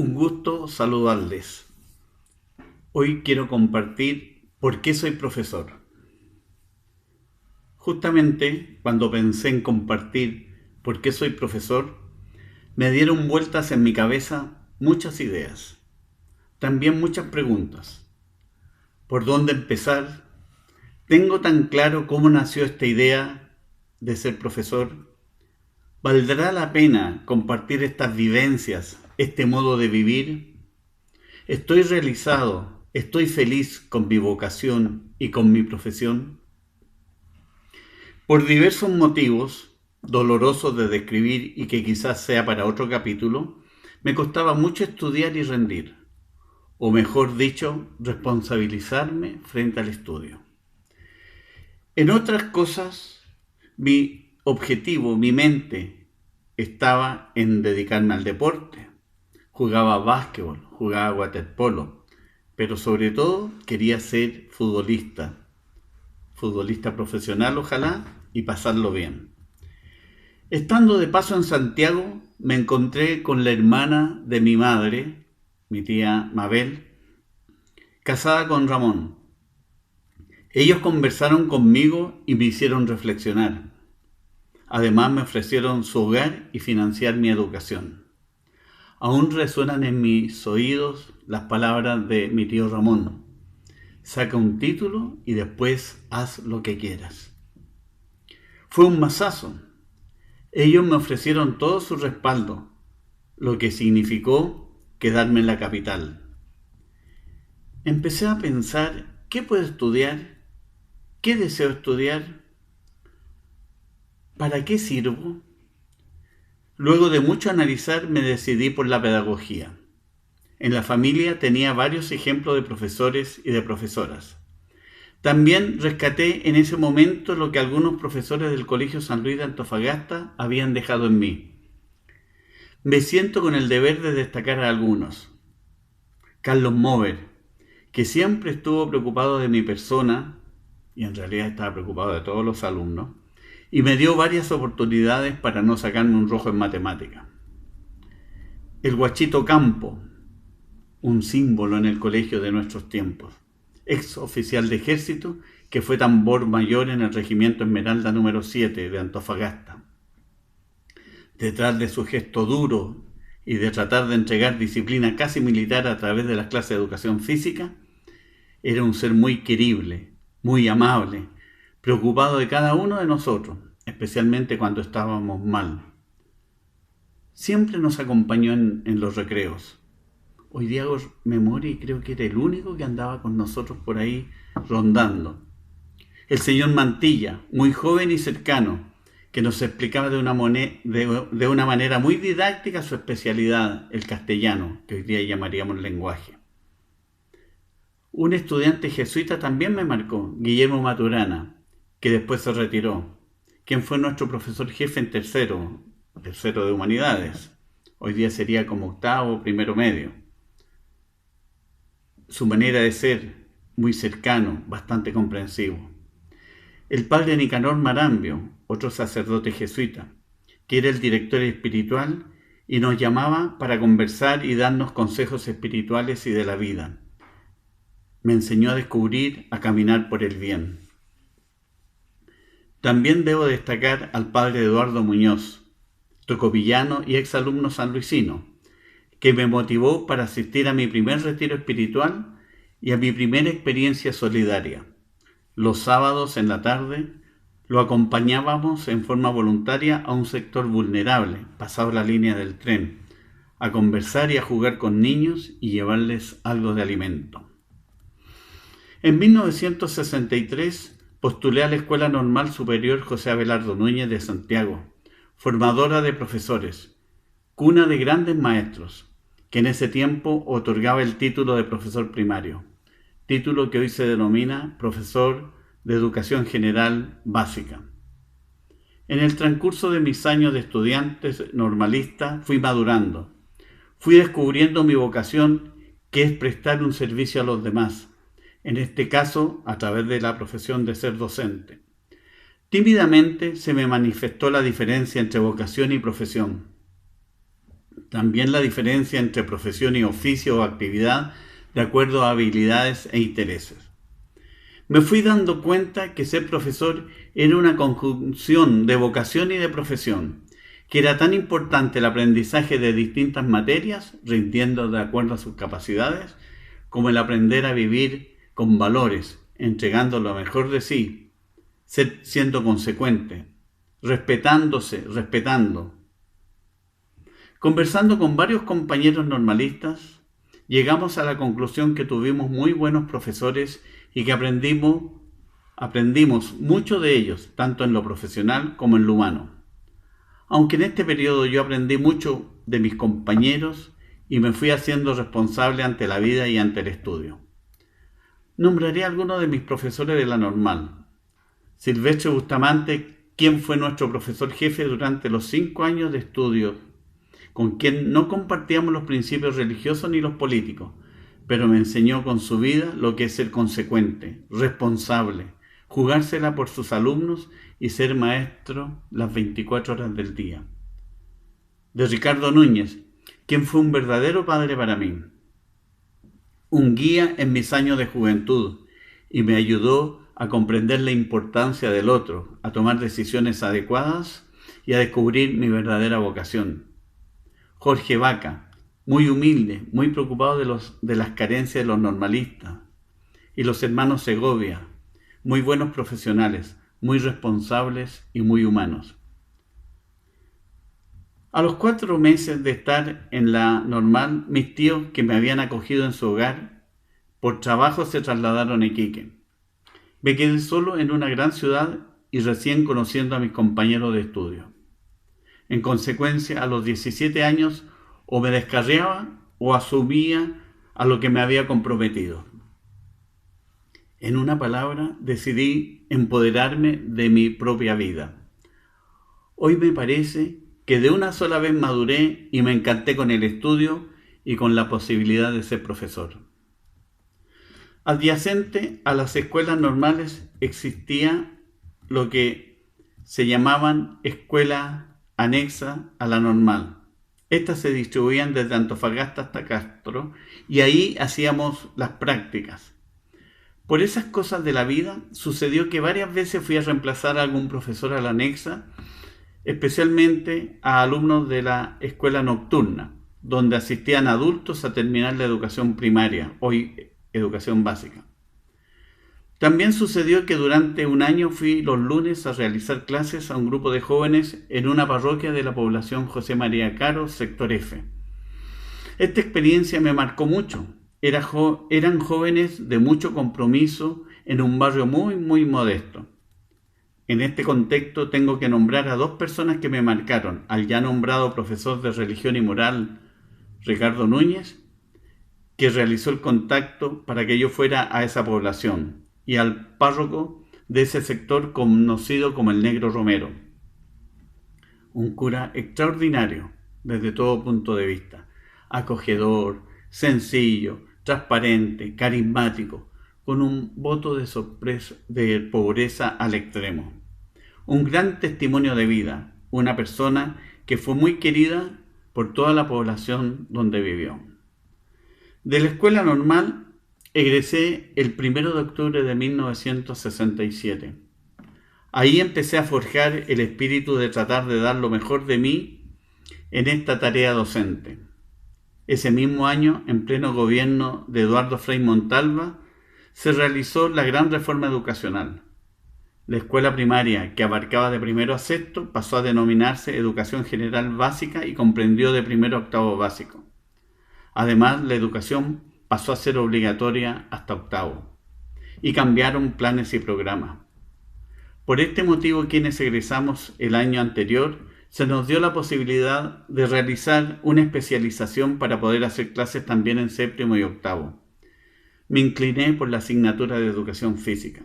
Un gusto saludarles. Hoy quiero compartir por qué soy profesor. Justamente cuando pensé en compartir por qué soy profesor, me dieron vueltas en mi cabeza muchas ideas, también muchas preguntas. ¿Por dónde empezar? ¿Tengo tan claro cómo nació esta idea de ser profesor? ¿Valdrá la pena compartir estas vivencias, este modo de vivir? ¿Estoy realizado? ¿Estoy feliz con mi vocación y con mi profesión? Por diversos motivos, dolorosos de describir y que quizás sea para otro capítulo, me costaba mucho estudiar y rendir, o mejor dicho, responsabilizarme frente al estudio. En otras cosas, mi objetivo, mi mente, estaba en dedicarme al deporte. Jugaba básquetbol, jugaba waterpolo, pero sobre todo quería ser futbolista profesional ojalá, y pasarlo bien. Estando de paso en Santiago, me encontré con la hermana de mi madre, mi tía Mabel, casada con Ramón. Ellos conversaron conmigo y me hicieron reflexionar. Además me ofrecieron su hogar y financiar mi educación. Aún resuenan en mis oídos las palabras de mi tío Ramón. Saca un título y después haz lo que quieras. Fue un mazazo. Ellos me ofrecieron todo su respaldo, lo que significó quedarme en la capital. Empecé a pensar, ¿qué puedo estudiar? ¿Qué deseo estudiar? ¿Para qué sirvo? Luego de mucho analizar me decidí por la pedagogía. En la familia tenía varios ejemplos de profesores y de profesoras. También rescaté en ese momento lo que algunos profesores del Colegio San Luis de Antofagasta habían dejado en mí. Me siento con el deber de destacar a algunos. Carlos Mover, que siempre estuvo preocupado de mi persona, y en realidad estaba preocupado de todos los alumnos, y me dio varias oportunidades para no sacarme un rojo en matemática. El Guachito Campo, un símbolo en el colegio de nuestros tiempos, ex oficial de ejército que fue tambor mayor en el regimiento Esmeralda número 7 de Antofagasta. Detrás de su gesto duro y de tratar de entregar disciplina casi militar a través de las clases de educación física, era un ser muy querible, muy amable, preocupado de cada uno de nosotros, especialmente cuando estábamos mal. Siempre nos acompañó en los recreos. Hoy día hago memoria y creo que era el único que andaba con nosotros por ahí rondando. El señor Mantilla, muy joven y cercano, que nos explicaba de una manera muy didáctica su especialidad, el castellano, que hoy día llamaríamos lenguaje. Un estudiante jesuita también me marcó, Guillermo Maturana, que después se retiró, quien fue nuestro profesor jefe en tercero de humanidades. Hoy día sería como octavo, primero medio. Su manera de ser, muy cercano, bastante comprensivo. El padre Nicanor Marambio, otro sacerdote jesuita, que era el director espiritual y nos llamaba para conversar y darnos consejos espirituales y de la vida. Me enseñó a descubrir, a caminar por el bien. También debo destacar al padre Eduardo Muñoz, tocopillano y exalumno sanluisino, que me motivó para asistir a mi primer retiro espiritual y a mi primera experiencia solidaria. Los sábados en la tarde lo acompañábamos en forma voluntaria a un sector vulnerable, pasado la línea del tren, a conversar y a jugar con niños y llevarles algo de alimento. En 1963 postulé a la Escuela Normal Superior José Abelardo Núñez de Santiago, formadora de profesores, cuna de grandes maestros, que en ese tiempo otorgaba el título de profesor primario, título que hoy se denomina profesor de educación general básica. En el transcurso de mis años de estudiante normalista fui madurando, fui descubriendo mi vocación, que es prestar un servicio a los demás, en este caso a través de la profesión de ser docente. Tímidamente se me manifestó la diferencia entre vocación y profesión. También la diferencia entre profesión y oficio o actividad de acuerdo a habilidades e intereses. Me fui dando cuenta que ser profesor era una conjunción de vocación y de profesión, que era tan importante el aprendizaje de distintas materias, rindiendo de acuerdo a sus capacidades, como el aprender a vivir con valores, entregando lo mejor de sí, siendo consecuente, respetándose, respetando. Conversando con varios compañeros normalistas, llegamos a la conclusión que tuvimos muy buenos profesores y que aprendimos mucho de ellos, tanto en lo profesional como en lo humano. Aunque en este periodo yo aprendí mucho de mis compañeros y me fui haciendo responsable ante la vida y ante el estudio. Nombraré a algunos de mis profesores de la normal. Silvestre Bustamante, quien fue nuestro profesor jefe durante los 5 años de estudio, con quien no compartíamos los principios religiosos ni los políticos, pero me enseñó con su vida lo que es ser consecuente, responsable, jugársela por sus alumnos y ser maestro las 24 horas del día. De Ricardo Núñez, quien fue un verdadero padre para mí, un guía en mis años de juventud y me ayudó a comprender la importancia del otro, a tomar decisiones adecuadas y a descubrir mi verdadera vocación. Jorge Vaca, muy humilde, muy preocupado de las carencias de los normalistas. Y los hermanos Segovia, muy buenos profesionales, muy responsables y muy humanos. A los 4 meses de estar en la normal, mis tíos, que me habían acogido en su hogar, por trabajo se trasladaron a Iquique. Me quedé solo en una gran ciudad y recién conociendo a mis compañeros de estudio. En consecuencia, a los 17 años, o me descarriaba o asumía a lo que me había comprometido. En una palabra, decidí empoderarme de mi propia vida. Hoy me parece que de una sola vez maduré y me encanté con el estudio y con la posibilidad de ser profesor. Adyacente a las escuelas normales existía lo que se llamaban escuelas anexas a la normal. Estas se distribuían desde Antofagasta hasta Castro y ahí hacíamos las prácticas. Por esas cosas de la vida sucedió que varias veces fui a reemplazar a algún profesor a la anexa, especialmente a alumnos de la escuela nocturna, donde asistían adultos a terminar la educación primaria, hoy educación básica. También sucedió que durante un año fui los lunes a realizar clases a un grupo de jóvenes en una parroquia de la población José María Caro, sector F. Esta experiencia me marcó mucho. Eran jóvenes de mucho compromiso en un barrio muy, muy modesto. En este contexto tengo que nombrar a 2 personas que me marcaron: al ya nombrado profesor de religión y moral, Ricardo Núñez, que realizó el contacto para que yo fuera a esa población, y al párroco de ese sector conocido como el Negro Romero. Un cura extraordinario desde todo punto de vista, acogedor, sencillo, transparente, carismático, con un voto de pobreza al extremo. Un gran testimonio de vida, una persona que fue muy querida por toda la población donde vivió. De la escuela normal egresé el 1 de octubre de 1967. Ahí empecé a forjar el espíritu de tratar de dar lo mejor de mí en esta tarea docente. Ese mismo año, en pleno gobierno de Eduardo Frei Montalva, se realizó la gran reforma educacional. La escuela primaria, que abarcaba de 1 a 6, pasó a denominarse Educación General Básica y comprendió de 1 a 8 básico. Además, la educación pasó a ser obligatoria hasta 8 y cambiaron planes y programas. Por este motivo, quienes egresamos el año anterior, se nos dio la posibilidad de realizar una especialización para poder hacer clases también en 7º y 8. Me incliné por la asignatura de educación física.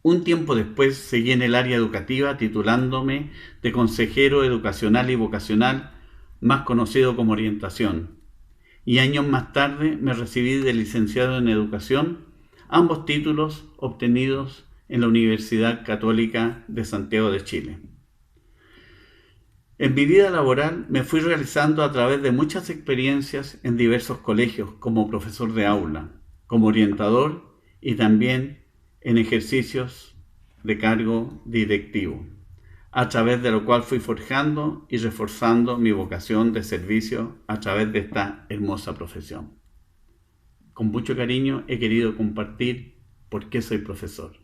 Un tiempo después seguí en el área educativa titulándome de consejero educacional y vocacional, más conocido como orientación. Y años más tarde me recibí de licenciado en educación, ambos títulos obtenidos en la Universidad Católica de Santiago de Chile. En mi vida laboral me fui realizando a través de muchas experiencias en diversos colegios como profesor de aula, como orientador y también en ejercicios de cargo directivo, a través de lo cual fui forjando y reforzando mi vocación de servicio a través de esta hermosa profesión. Con mucho cariño he querido compartir por qué soy profesor.